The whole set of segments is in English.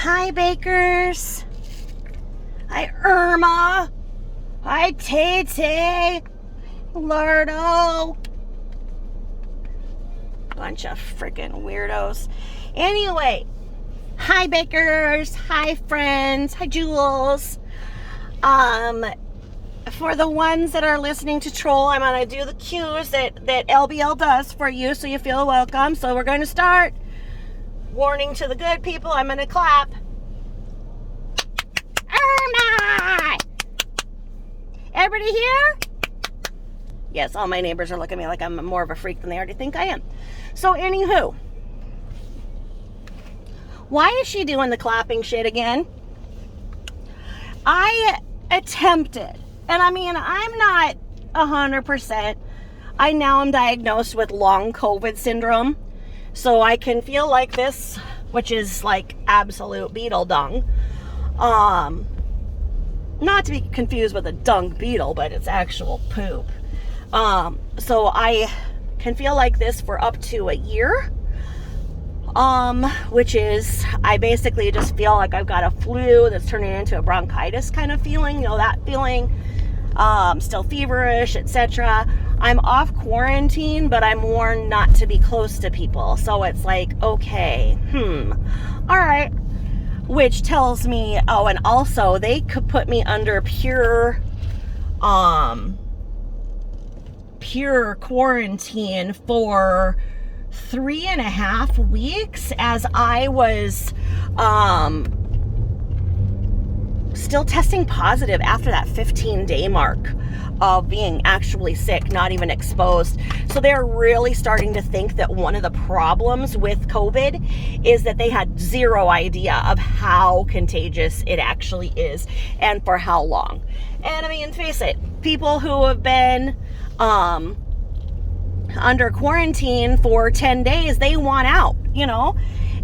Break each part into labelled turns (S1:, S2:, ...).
S1: Hi, Bakers. Hi, Irma. Hi, Tay-Tay. Lardo. Bunch of freaking weirdos. Anyway, hi, Bakers. Hi, friends. Hi, Jules. For the ones that are listening to Troll, I'm going to do the cues that LBL does for you so you feel welcome. So we're going to start. Warning to the good people, I'm going to clap. Irma! Everybody here? Yes, all my neighbors are looking at me like I'm more of a freak than they already think I am. So anywho, why is she doing the clapping shit again? I attempted, and I mean, I'm not 100%. I now am diagnosed with long COVID syndrome. So I can feel like this, which is like absolute beetle dung. Not to be confused with a dung beetle, but it's actual poop. So I can feel like this for up to a year. Which is, I basically just feel like I've got a flu that's turning into a bronchitis kind of feeling, you know, that feeling. Still feverish, etc. I'm off quarantine, but I'm warned not to be close to people. So it's like, okay, all right. Which tells me, oh, and also they could put me under pure quarantine for 3.5 weeks as I was, still testing positive after that 15-day mark of being actually sick, not even exposed. So they're really starting to think that one of the problems with COVID is that they had zero idea of how contagious it actually is and for how long. And I mean, face it, people who have been under quarantine for 10 days, they want out, you know?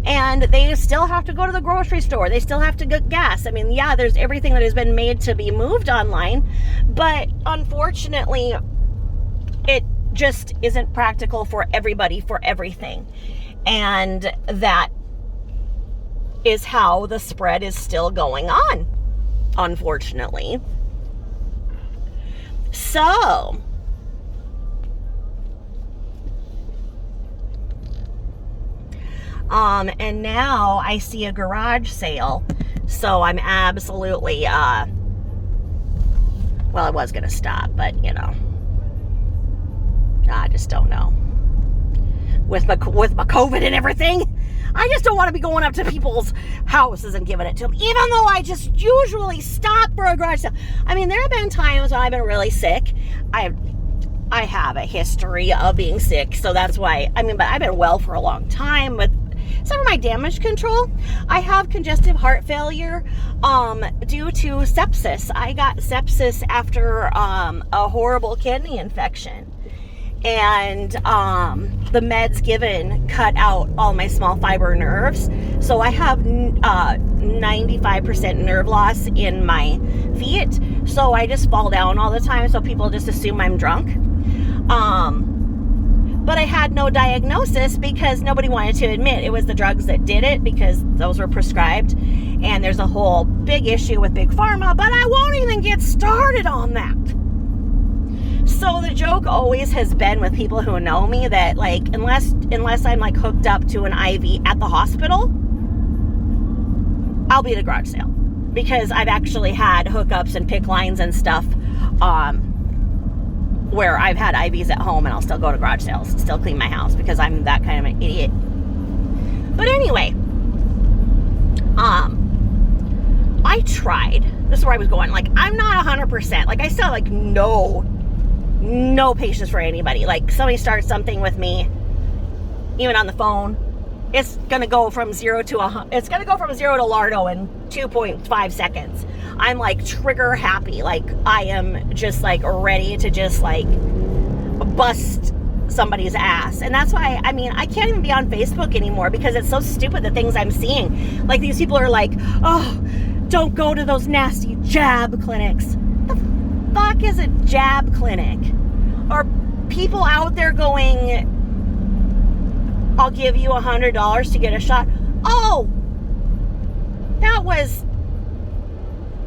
S1: And they still have to go to the grocery store. They still have to get gas. I mean, yeah, there's everything that has been made to be moved online. But unfortunately, it just isn't practical for everybody for everything. And that is how the spread is still going on, unfortunately. So and now I see a garage sale, so I'm absolutely, well, I was going to stop, but, you know, I just don't know. With my COVID and everything, I just don't want to be going up to people's houses and giving it to them, even though I just usually stop for a garage sale. I mean, there have been times when I've been really sick. I have a history of being sick, so that's why, I mean, but I've been well for a long time with some of my damage control. I have congestive heart failure due to sepsis. I got sepsis after a horrible kidney infection. And the meds given cut out all my small fiber nerves. So I have 95% nerve loss in my feet. So I just fall down all the time. So people just assume I'm drunk. But I had no diagnosis because nobody wanted to admit it was the drugs that did it, because those were prescribed. And there's a whole big issue with Big Pharma, but I won't even get started on that. So the joke always has been with people who know me that, like, unless I'm like hooked up to an IV at the hospital, I'll be at a garage sale, because I've actually had hookups and pick lines and stuff where I've had IVs at home and I'll still go to garage sales and still clean my house because I'm that kind of an idiot. But anyway, I tried. This is where I was going. Like, I'm not 100%. Like, I still have, like, no patience for anybody. Like, somebody starts something with me, even on the phone, it's gonna go from 0 to Lardo in 2.5 seconds. I'm like trigger happy. Like, I am just like ready to just like bust somebody's ass. And that's why, I mean, I can't even be on Facebook anymore because it's so stupid, the things I'm seeing. Like, these people are like, oh, don't go to those nasty jab clinics. The fuck is a jab clinic? Or people out there going, I'll give you $100 to get a shot. Oh, That was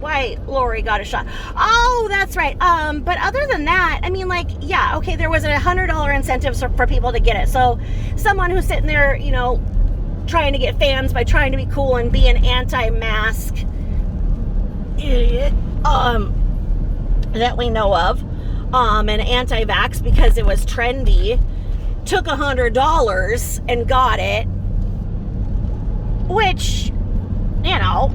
S1: why Lori got a shot. Oh, that's right. But other than that, I mean, like, yeah, okay, there was a $100 incentive for people to get it. So someone who's sitting there, you know, trying to get fans by trying to be cool and be an anti-mask idiot, that we know of, and anti-vax because it was trendy, took $100 and got it, which, you know,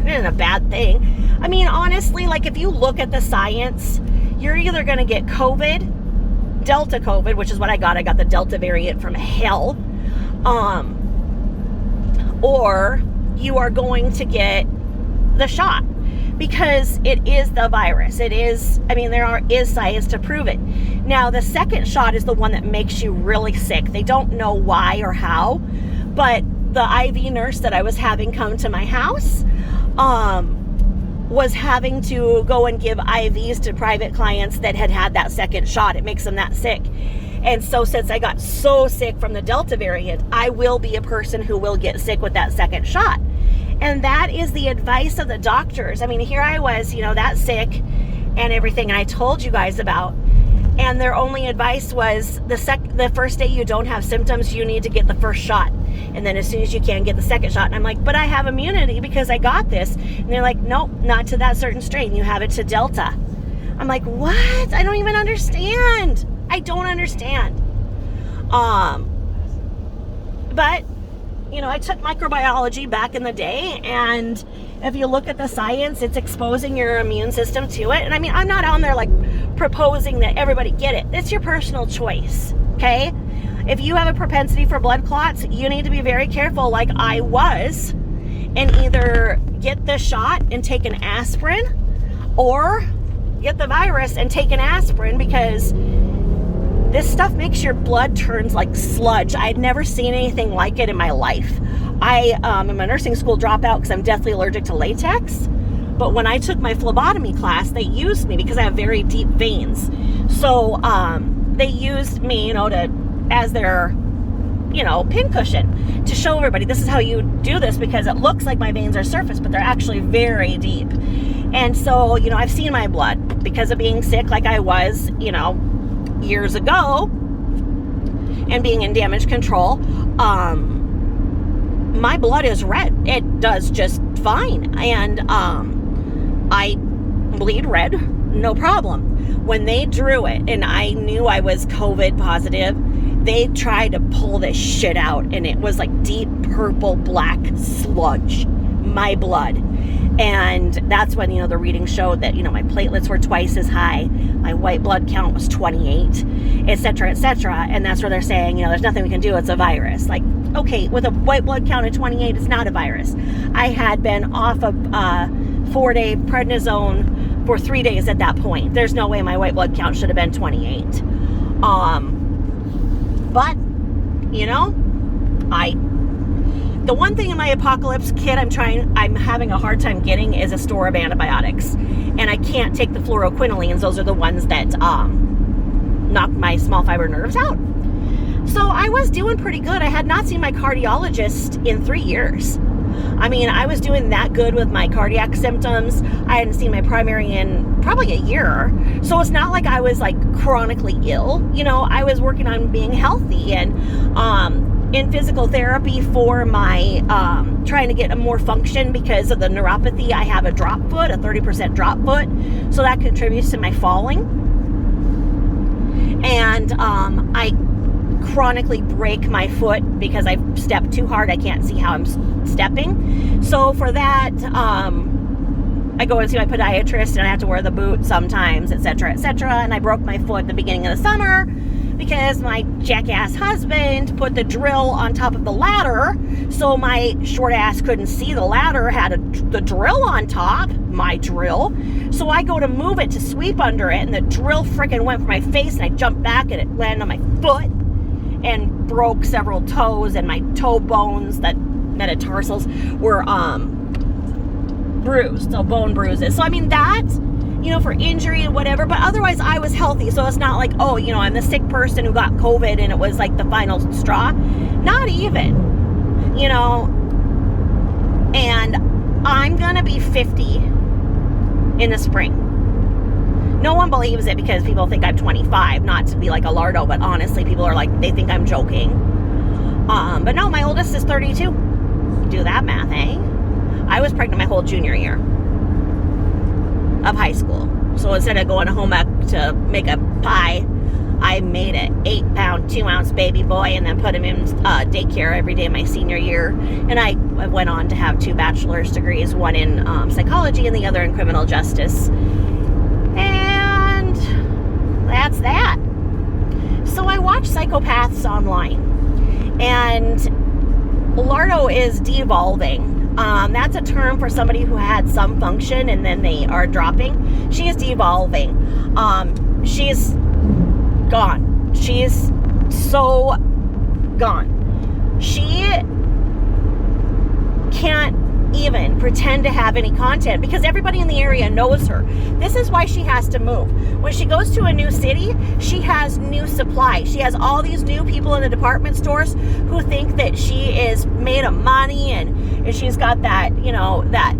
S1: isn't a bad thing. I mean, honestly, like, if you look at the science, you're either going to get COVID, Delta COVID, which is what I got. I got the Delta variant from hell. Or you are going to get the shot, because it is the virus. It is, I mean, there is science to prove it. Now, the second shot is the one that makes you really sick. They don't know why or how, but the IV nurse that I was having come to my house was having to go and give IVs to private clients that had that second shot. It makes them that sick. And so since I got so sick from the Delta variant, I will be a person who will get sick with that second shot. And that is the advice of the doctors. I mean, here I was, you know, that sick and everything, and I told you guys about, and their only advice was the first day you don't have symptoms, you need to get the first shot. And then as soon as you can, get the second shot. And I'm like, but I have immunity because I got this. And they're like, nope, not to that certain strain. You have it to Delta. I'm like, what? I don't even understand. I don't understand. But, you know, I took microbiology back in the day, and if you look at the science, it's exposing your immune system to it. And I mean, I'm not on there like proposing that everybody get it. It's your personal choice, okay? If you have a propensity for blood clots, you need to be very careful, like I was, and either get the shot and take an aspirin, or get the virus and take an aspirin, because this stuff makes your blood turns like sludge. I'd never seen anything like it in my life. I am a nursing school dropout because I'm deathly allergic to latex. But when I took my phlebotomy class, they used me because I have very deep veins. So they used me, you know, as their, you know, pincushion to show everybody this is how you do this, because it looks like my veins are surface, but they're actually very deep. And so, you know, I've seen my blood because of being sick like I was, you know, years ago, and being in damage control. My blood is red. It does just fine. And I bleed red, no problem. When they drew it and I knew I was COVID positive, they tried to pull this shit out, and it was like deep purple black sludge, my blood. And that's when, you know, the reading showed that, you know, my platelets were twice as high, my white blood count was 28, etc., etc. And that's where they're saying, you know, there's nothing we can do, it's a virus. Like, okay, with a white blood count of 28, it's not a virus. I had been off of 4-day prednisone for 3 days at that point. There's no way my white blood count should have been 28. But, you know, the one thing in my apocalypse kit I'm having a hard time getting is a store of antibiotics. And I can't take the fluoroquinolines. Those are the ones that knock my small fiber nerves out. So I was doing pretty good. I had not seen my cardiologist in 3 years. I mean, I was doing that good with my cardiac symptoms. I hadn't seen my primary in probably a year. So it's not like I was like chronically ill. You know, I was working on being healthy, and in physical therapy for my trying to get more function because of the neuropathy. I have a drop foot, a 30% drop foot, so that contributes to my falling. And I chronically break my foot because I've stepped too hard. I can't see how I'm stepping. So for that, I go and see my podiatrist, and I have to wear the boot sometimes, etc., etc. And I broke my foot at the beginning of the summer because my jackass husband put the drill on top of the ladder, so my short ass couldn't see the ladder had the drill on top, my drill. So I go to move it to sweep under it, and the drill freaking went for my face, and I jumped back, and it landed on my foot and broke several toes, and my toe bones, that metatarsals, were bruised, so bone bruises. So I mean, that, you know, for injury and whatever, but otherwise I was healthy. So it's not like, oh, you know, I'm the sick person who got COVID and it was like the final straw. Not even, you know. And I'm gonna be 50 in the spring. No one believes it because people think I'm 25, not to be like a lardo, but honestly, people are like, they think I'm joking. But no, my oldest is 32. Do that math, eh? I was pregnant my whole junior year of high school. So instead of going home ec to make a pie, I made an 8-pound, 2-ounce baby boy and then put him in daycare every day my senior year. And I went on to have 2 bachelor's degrees, one in psychology and the other in criminal justice. And that's that. So I watch psychopaths online. And lardo is devolving. That's a term for somebody who had some function and then they are dropping. She is devolving. She's gone. She's so gone. She can't even pretend to have any content because everybody in the area knows her. This is why she has to move. When she goes to a new city, she has new supply. She has all these new people in the department stores who think that she is made of money and she's got that, you know, that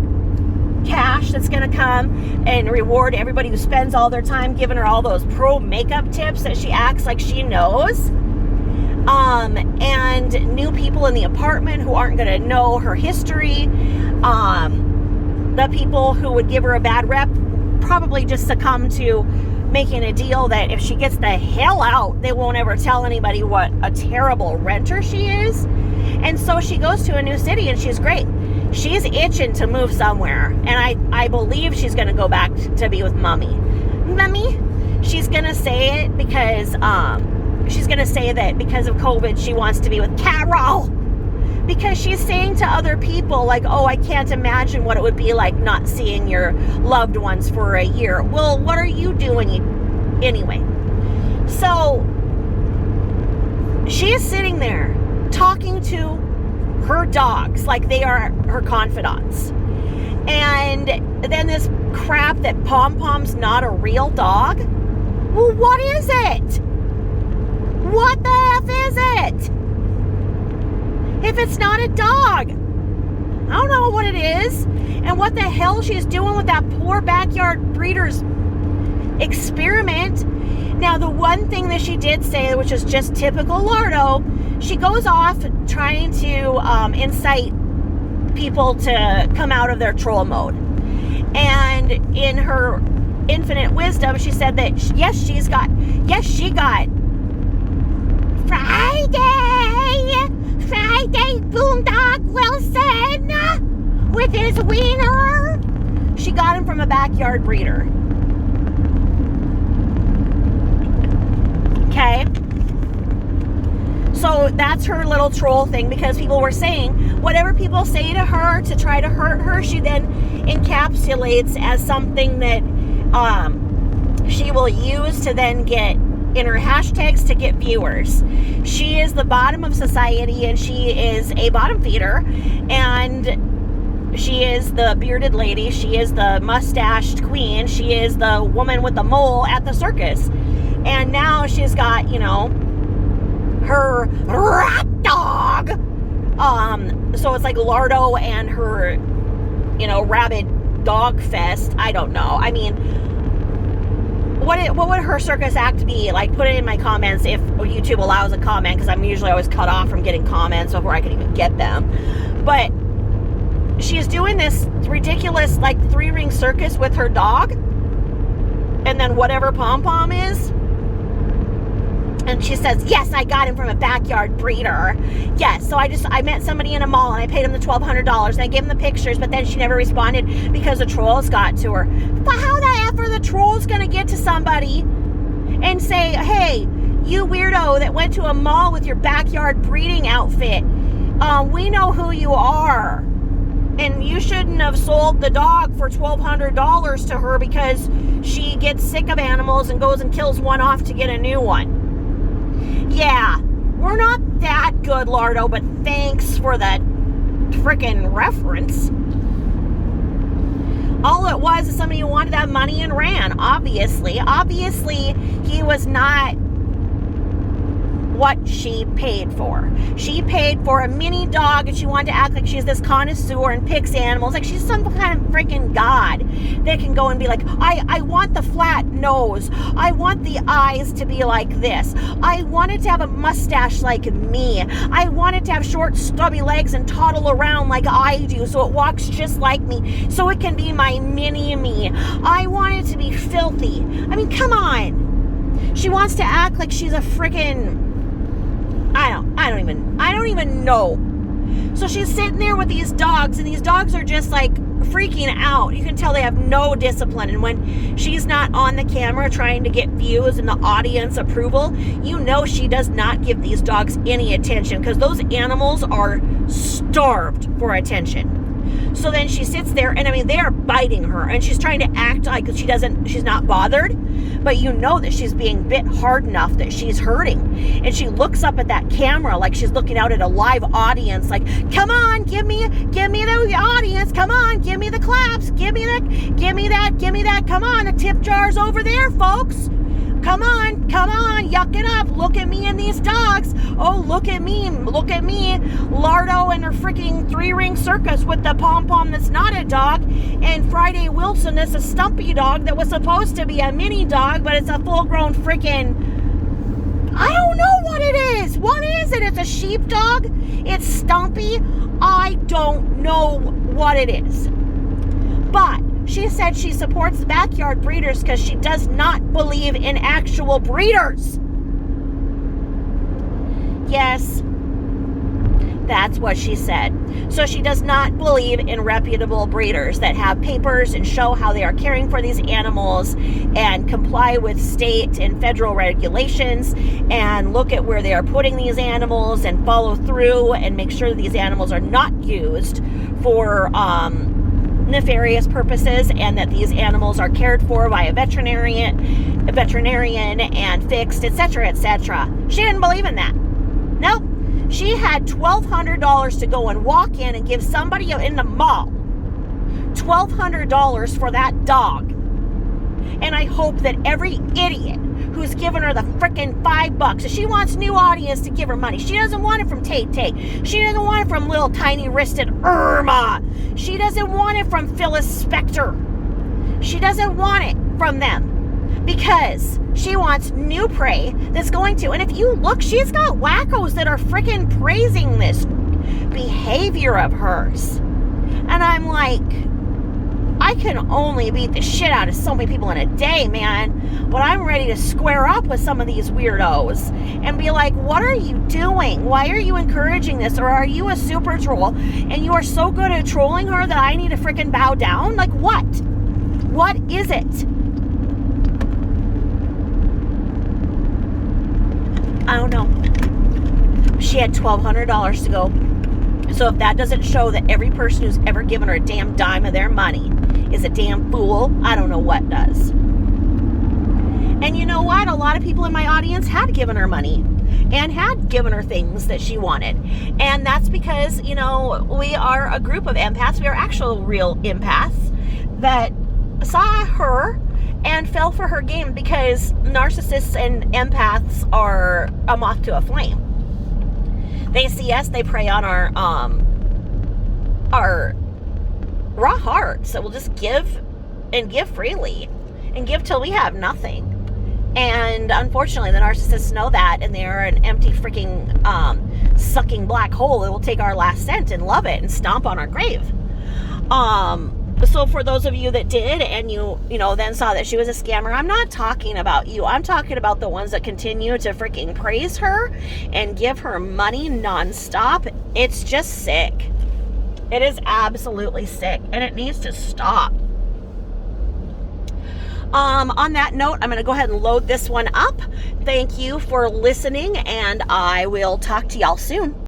S1: cash that's going to come and reward everybody who spends all their time giving her all those pro makeup tips that she acts like she knows. And new people in the apartment who aren't going to know her history. The people who would give her a bad rep probably just succumb to making a deal that if she gets the hell out, they won't ever tell anybody what a terrible renter she is. And so she goes to a new city and she's great. She's itching to move somewhere. And I believe she's going to go back to be with mommy. Mommy? She's going to say it because, she's going to say that because of COVID, she wants to be with Carol. Because she's saying to other people, like, oh, I can't imagine what it would be like not seeing your loved ones for a year. Well, what are you doing anyway? So she is sitting there talking to her dogs like they are her confidants. And then this crap that Pom-Pom's not a real dog. Well, what is it? What the F is it? If it's not a dog, I don't know what it is. And what the hell she's doing with that poor backyard breeder's experiment. Now, the one thing that she did say, which is just typical Lardo, she goes off trying to incite people to come out of their troll mode. And in her infinite wisdom, she said that, yes, she got Friday Boondog Wilson with his wiener. She got him from a backyard breeder. Okay? So that's her little troll thing, because people were saying whatever people say to her to try to hurt her, she then encapsulates as something that she will use to then get in her hashtags to get viewers. She is the bottom of society, and she is a bottom feeder, and she is the bearded lady. She is the mustached queen. She is the woman with the mole at the circus. And now she's got, you know, her rat dog. So it's like Lardo and her, you know, rabid dog fest. I don't know. I mean, what would her circus act be? Like, put it in my comments if YouTube allows a comment, because I'm usually always cut off from getting comments before I can even get them. But she's doing this ridiculous, like, 3-ring circus with her dog, and then whatever Pom-Pom is. And she says, yes, I got him from a backyard breeder. Yes, so I met somebody in a mall and I paid him the $1,200 and I gave him the pictures, but then she never responded because the trolls got to her. But how the F are the trolls going to get to somebody and say, hey, you weirdo that went to a mall with your backyard breeding outfit, we know who you are. And you shouldn't have sold the dog for $1,200 to her because she gets sick of animals and goes and kills one off to get a new one. Yeah, we're not that good, Lardo, but thanks for the frickin' reference. All it was is somebody who wanted that money and ran, obviously. Obviously, he was not what she paid for. She paid for a mini dog, and she wanted to act like she's this connoisseur and picks animals, like she's some kind of freaking god that can go and be like, I want the flat nose, I want the eyes to be like this, I want it to have a mustache like me, I want it to have short stubby legs and toddle around like I do so it walks just like me, so it can be my mini me, I want it to be filthy. I mean, come on. She wants to act like she's a freaking, I don't even know. So she's sitting there with these dogs, and these dogs are just like freaking out. You can tell they have no discipline. And when she's not on the camera trying to get views and the audience approval, you know she does not give these dogs any attention, because those animals are starved for attention. So then she sits there, and I mean, they are biting her, and she's trying to act like she's not bothered, but you know that she's being bit hard enough that she's hurting. And she looks up at that camera like she's looking out at a live audience, like, come on, give me the audience, come on, give me the claps, give me that, come on, the tip jar's over there, folks. Come on, yuck it up. Look at me and these dogs. Oh, look at me, Lardo and her freaking 3-ring circus with the pom-pom that's not a dog, and Friday Wilson is a stumpy dog that was supposed to be a mini dog, but it's a full-grown freaking, I don't know what it is. What is it? It's a sheepdog? It's stumpy? I don't know what it is. But she said she supports backyard breeders because she does not believe in actual breeders. Yes, that's what she said. So she does not believe in reputable breeders that have papers and show how they are caring for these animals and comply with state and federal regulations and look at where they are putting these animals and follow through and make sure that these animals are not used for nefarious purposes, and that these animals are cared for by a veterinarian and fixed, etc., etc. She didn't believe in that. Nope. She had $1,200 to go and walk in and give somebody in the mall $1,200 for that dog. And I hope that every idiot who's given her the frickin' $5, if she wants new audience to give her money, she doesn't want it from Tay. She doesn't want it from little tiny wristed Irma. She doesn't want it from Phyllis Spector. She doesn't want it from them, because she wants new prey that's going to, and if you look, she's got wackos that are freaking praising this behavior of hers. And I'm like, I can only beat the shit out of so many people in a day, man. But I'm ready to square up with some of these weirdos and be like, what are you doing? Why are you encouraging this? Or are you a super troll and you are so good at trolling her that I need to freaking bow down? Like what? What is it? I don't know. She had $1,200 to go. So if that doesn't show that every person who's ever given her a damn dime of their money is a damn fool, I don't know what does. And you know what? A lot of people in my audience had given her money and had given her things that she wanted. And that's because, you know, we are a group of empaths. We are actual real empaths that saw her and fell for her game, because narcissists and empaths are a moth to a flame. They see us, they prey on our raw hearts. So we'll just give and give freely and give till we have nothing. And unfortunately, the narcissists know that, and they're an empty freaking sucking black hole that will take our last cent and love it and stomp on our grave. So for those of you that did, and you know, then saw that she was a scammer, I'm not talking about you. I'm talking about the ones that continue to freaking praise her and give her money nonstop. It's just sick. It is absolutely sick, and it needs to stop. On that note, I'm going to go ahead and load this one up. Thank you for listening, and I will talk to y'all soon.